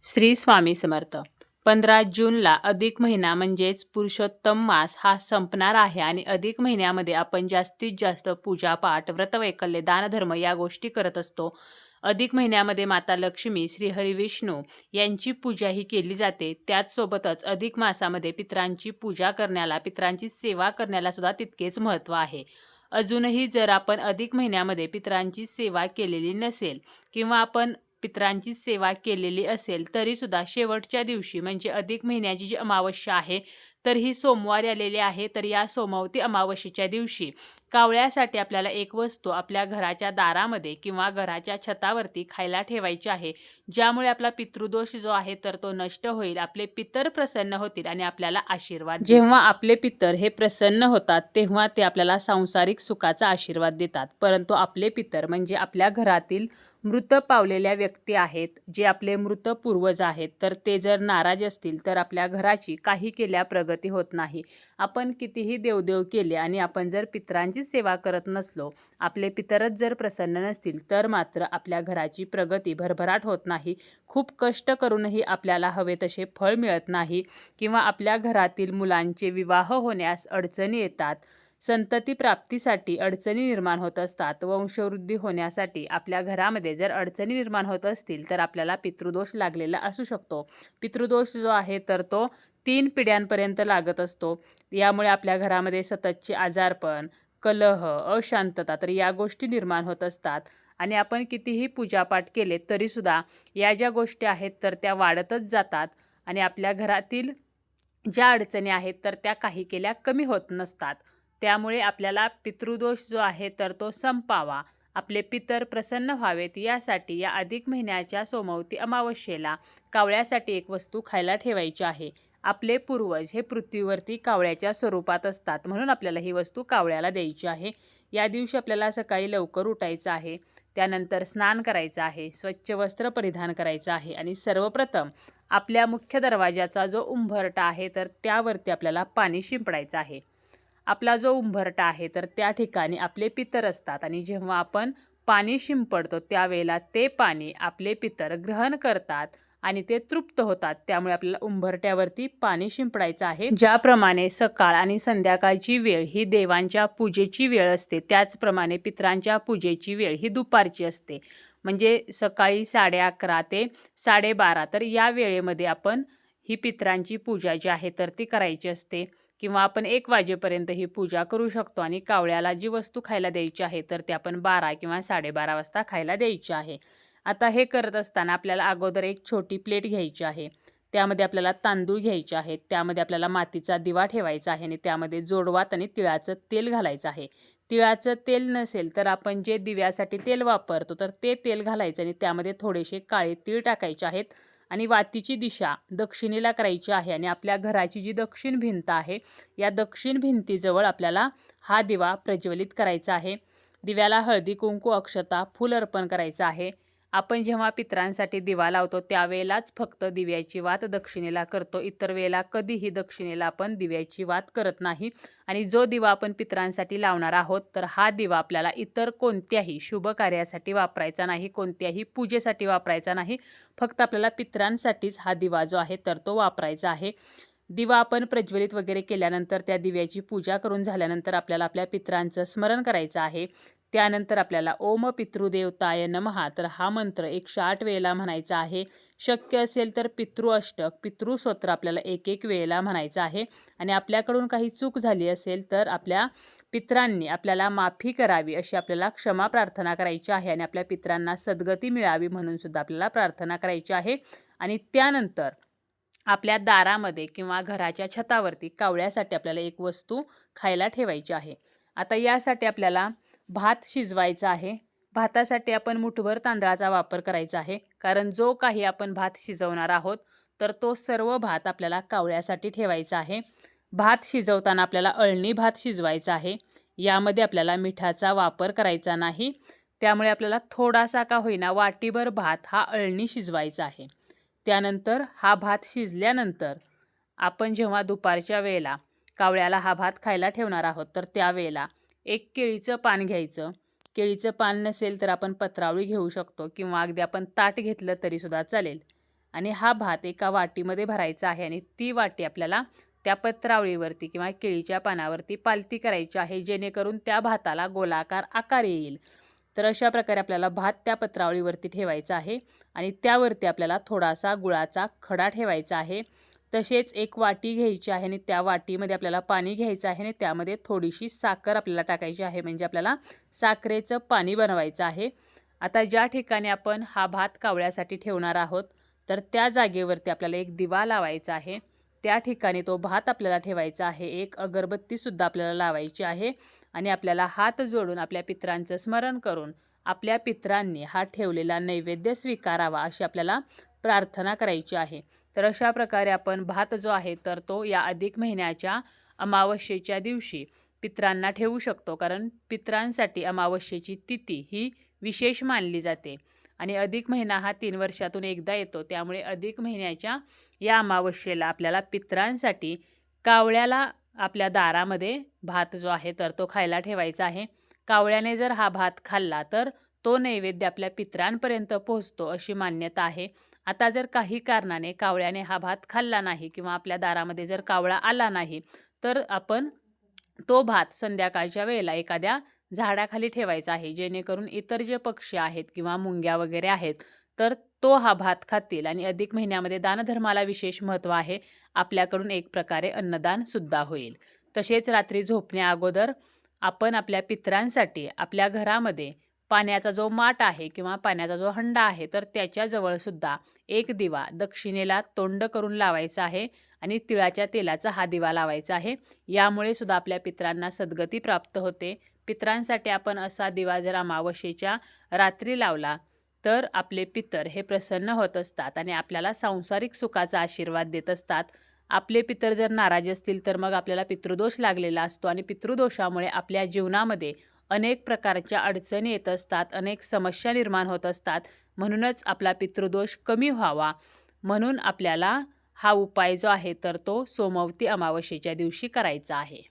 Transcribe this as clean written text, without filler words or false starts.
श्री स्वामी समर्थ. 15 जूनला अधिक महिना म्हणजेच पुरुषोत्तम मास हा संपणार आहे आणि अधिक महिन्यामध्ये आपण जास्तीत जास्त पूजापाठ, व्रतवैकल्य, दानधर्म या गोष्टी करत असतो. अधिक महिन्यामध्ये माता लक्ष्मी, श्री हरिविष्णू यांची पूजाही केली जाते. त्याचसोबतच अधिक मासामध्ये पितरांची पूजा करण्याला, पितरांची सेवा करण्याला सुद्धा तितकेच महत्त्व आहे. अजूनही जर आपण अधिक महिन्यामध्ये पितरांची सेवा केलेली नसेल किंवा आपण पितरांची सेवा केलेली असेल तरीसुद्धा शेवटच्या दिवशी म्हणजे अधिक महिन्याची जी अमावस्या आहे तर ही सोमवारी आलेली आहे. तर या सोमवती अमावस्येच्या दिवशी कावळ्यासाठी आपल्याला एक वस्तू आपल्या घराच्या दारामध्ये किंवा घराच्या छतावरती खायला ठेवायची आहे, ज्यामुळे आपला पितृदोष जो आहे तर तो नष्ट होईल, आपले पितर प्रसन्न होतील आणि आपल्याला आशीर्वाद देतील. जेव्हा आपले पितर हे प्रसन्न होतात तेव्हा ते आपल्याला सांसारिक सुखाचा आशीर्वाद देतात. परंतु आपले पितर म्हणजे आपल्या घरातील मृत पावलेल्या व्यक्ती आहेत, जे आपले मृत पूर्वज आहेत, तर ते जर नाराज असतील तर आपल्या घराची काही केल्या प्रगती होत नाही. आपण कितीही देवदेव केले आणि आपण जर पितरांची सेवा करत नसलो, आपले पितरच जर प्रसन्न नसतील तर मात्र आपल्या घराची प्रगती भरभराट होत नाही. खूप कष्ट करूनही आपल्याला हवे तसे फळ मिळत नाही किंवा आपल्या घरातील मुलांचे विवाह होण्यास अडचणी येतात. संतती प्राप्तीसाठी अडचणी निर्माण होत असतात. वंशवृद्धी होण्यासाठी आपल्या घरामध्ये जर अडचणी निर्माण होत असतील तर आपल्याला पितृदोष लागलेला असू शकतो. पितृदोष जो आहे तर तो 3 पिढ्यांपर्यंत लागत असतो. यामुळे आपल्या घरामध्ये सततचे आजारपण, कलह, अशांतता तर या गोष्टी निर्माण होत असतात. आणि आपण कितीही पूजापाठ केले तरीसुद्धा या ज्या गोष्टी आहेत तर त्या वाढतच जातात आणि आपल्या घरातील ज्या अडचणी आहेत तर त्या काही केल्या कमी होत नसतात. त्यामुळे आपल्याला पितृदोष जो आहे तर तो संपावा, आपले पितर प्रसन्न व्हावेत यासाठी या अधिक महिन्याच्या सोमवती अमावस्येला कावळ्यासाठी एक वस्तू खायला ठेवायची आहे. आपले पूर्वज हे पृथ्वीवरती कावळ्याच्या स्वरूपात असतात, म्हणून आपल्याला ही वस्तू कावळ्याला द्यायची आहे. या दिवशी आपल्याला सकाळी लवकर उठायचं आहे, त्यानंतर स्नान करायचं आहे, स्वच्छ वस्त्र परिधान करायचं आहे आणि सर्वप्रथम आपल्या मुख्य दरवाजाचा जो उंबरठा आहे तर त्यावरती आपल्याला पाणी शिंपडायचं आहे. आपला जो उंबरठा आहे तर त्या ठिकाणी आपले पितर असतात आणि जेव्हा आपण पाणी शिंपडतो त्यावेळेला ते पाणी आपले पितर ग्रहण करतात आणि ते तृप्त होतात. त्यामुळे आपल्याला उंबरट्यावरती पाणी शिंपडायचं आहे. ज्याप्रमाणे सकाळ आणि संध्याकाळची वेळ ही देवांच्या पूजेची वेळ असते, त्याचप्रमाणे पितरांच्या पूजेची वेळ ही दुपारची असते. म्हणजे सकाळी 11:30 ते 12:30 तर या वेळेमध्ये आपण ही पितरांची पूजा जी आहे तर ती करायची असते. किंवा आपण 1 वाजेपर्यंत ही पूजा करू शकतो आणि कावळ्याला जी वस्तू खायला द्यायची आहे तर ती आपण 12 किंवा 12:30 वाजता खायला द्यायची आहे. आता हे करत असताना आपल्याला अगोदर एक छोटी प्लेट घ्यायची आहे. त्यामध्ये आपल्याला तांदूळ घ्यायचे आहेत. त्यामध्ये आपल्याला मातीचा दिवा ठेवायचा आहे आणि त्यामध्ये जोडवात आणि तिळाचं तेल घालायचं आहे. तिळाचं तेल नसेल तर आपण जे दिव्यासाठी तेल वापरतो तर ते तेल घालायचं आणि त्यामध्ये थोडेसे काळे तीळ टाकायचे आहेत आणि वातीची दिशा दक्षिणेला करायची आहे आणि आपल्या घराची जी दक्षिण भिंत आहे या दक्षिण भिंतीजवळ आपल्याला हा दिवा प्रज्वलित करायचा आहे. दिव्याला हळदी, कुंकू, अक्षता, फूल अर्पण करायचं आहे. आपण जेव्हा पितरांसाठी दिवा लावतो त्यावेळेलाच फक्त दिव्याची वात दक्षिणेला करतो, इतर वेळेला कधीही दक्षिणेला आपण दिव्याची वात करत नाही. आणि जो दिवा आपण पितरांसाठी लावणार आहोत तर हा दिवा आपल्याला इतर कोणत्याही शुभ कार्यासाठी वापरायचा नाही, कोणत्याही पूजेसाठी वापरायचा नाही. फक्त आपल्याला पितरांसाठीच हा दिवा जो आहे तर तो वापरायचा आहे. दिवा आपण प्रज्वलित वगैरे केल्यानंतर त्या दिव्याची पूजा करून झाल्यानंतर आपल्याला आपल्या पितरांचं स्मरण करायचं आहे. त्यानंतर आपल्याला ओम पितृदेवताय नमः तर हा मंत्र 108 वेळेला म्हणायचा आहे. शक्य असेल तर पितृअष्टक, पितृस्तोत्र आपल्याला 1-1 वेळेला म्हणायचं आहे. आणि आपल्याकडून काही चूक झाली असेल तर आपल्या पितरांनी आपल्याला माफी करावी अशी आपल्याला क्षमा प्रार्थना करायची आहे आणि आपल्या पितरांना सद्गती मिळावी म्हणून सुद्धा आपल्याला प्रार्थना करायची आहे. आणि त्यानंतर आपल्या दारामध्ये किंवा घराच्या छतावरती कावळ्यासाठी आपल्याला एक वस्तू खायला ठेवायची आहे. आता यासाठी आपल्याला भात शिजवायचा आहे. भातासाठी आपण मुठभर तांदळाचा वापर करायचा आहे, कारण जो काही आपण भात शिजवणार आहोत तर तो सर्व भात आपल्याला कावळ्यासाठी ठेवायचा आहे. भात शिजवताना आपल्याला अळणी भात शिजवायचा आहे. यामध्ये आपल्याला मिठाचा वापर करायचा नाही. त्यामुळे आपल्याला थोडासा का होईना वाटीभर भात हा अळणी शिजवायचा आहे. त्यानंतर हा भात शिजल्यानंतर आपण जेव्हा दुपारच्या वेळेला कावळ्याला हा भात खायला ठेवणार आहोत तर त्यावेळेला एक केळीचं पान घ्यायचं. केळीचं पान नसेल तर आपण पत्रावळी घेऊ शकतो किंवा अगदी आपण ताट घेतलं तरीसुद्धा चालेल. आणि हा भात एका वाटीमध्ये भरायचा आहे आणि ती वाटी आपल्याला त्या पत्रावळीवरती किंवा केळीच्या पानावरती पालती करायची आहे, जेणेकरून त्या भाताला गोलाकार आकार येईल. तर अशा प्रकारे आपल्याला भात त्या पत्रावळीवरती ठेवायचा आहे आणि त्यावरती आपल्याला थोडासा गुळाचा खडा ठेवायचा आहे. तसेच एक वाटी घ्यायची आहे आणि त्या वाटीमध्ये आपल्याला पाणी घ्यायचं आहे आणि त्यामध्ये थोडीशी साखर आपल्याला टाकायची आहे, म्हणजे आपल्याला साखरेचं पाणी बनवायचं आहे. आता ज्या ठिकाणी आपण हा भात कावळ्यासाठी ठेवणार आहोत, तर त्या जागेवरती आपल्याला एक दिवा लावायचा आहे. त्या ठिकाणी तो भात आपल्याला ठेवायचा आहे. एक अगरबत्तीसुद्धा आपल्याला लावायची आहे आणि आपल्याला हात जोडून आपल्या पितरांचं स्मरण करून आपल्या पितरांनी हा ठेवलेला नैवेद्य स्वीकारावा अशी आपल्याला प्रार्थना करायची आहे. तर अशा प्रकारे आपण भात जो आहे तर तो या अधिक महिन्याच्या अमावस्येच्या दिवशी पितरांना ठेवू शकतो, कारण पितरांसाठी अमावस्येची तिथी ही विशेष मानली जाते आणि अधिक महिना हा 3 वर्षातून एकदा येतो. त्यामुळे अधिक महिन्याच्या या अमावस्येला आपल्याला पितरांसाठी कावळ्याला आपल्या दारामध्ये भात जो आहे तर तो खायला ठेवायचा आहे. कावळ्याने जर हा भात खाल्ला तर तो नैवेद्य आपल्या पितरांपर्यंत पोहोचतो अशी मान्यता आहे. आता जर काही कारणाने कावळ्याने हा भात खाल्ला नाही किंवा आपल्या दारामध्ये जर कावळा आला नाही, तर आपण तो भात संध्याकाळच्या वेळेला एखाद्या झाडाखाली ठेवायचा आहे, जेणेकरून इतर जे पक्षी आहेत किंवा मुंग्या वगैरे आहेत तर तो हा भात खातील. आणि अधिक महिन्यामध्ये दानधर्माला विशेष महत्त्व आहे. आपल्याकडून एक प्रकारे अन्नदान सुद्धा होईल. तसेच रात्री झोपण्या अगोदर आपण आपल्या पितरांसाठी आपल्या घरामध्ये पाण्याचा जो माठ आहे किंवा पाण्याचा जो हंडा आहे तर त्याच्याजवळ सुद्धा एक दिवा दक्षिणेला तोंड करून लावायचा आहे आणि तिळाच्या तेलाचा हा दिवा लावायचा आहे. यामुळे सुद्धा आपल्या पितरांना सद्गती प्राप्त होते. पितरांसाठी आपण असा दिवा जर अमावस्येच्या रात्री लावला तर आपले पितर हे प्रसन्न होत असतात आणि आपल्याला सांसारिक सुखाचा आशीर्वाद देत असतात. आपले पितर जर नाराज असतील तर मग आपल्याला पितृदोष लागलेला असतो आणि पितृदोषामुळे आपल्या जीवनामध्ये अनेक प्रकारच्या अडचणी येत असतात, अनेक समस्या निर्माण होत असतात. म्हणूनच आपला पितृदोष कमी व्हावा म्हणून आपल्याला हा उपाय जो आहे तर तो सोमवती अमावस्येच्या दिवशी करायचा आहे.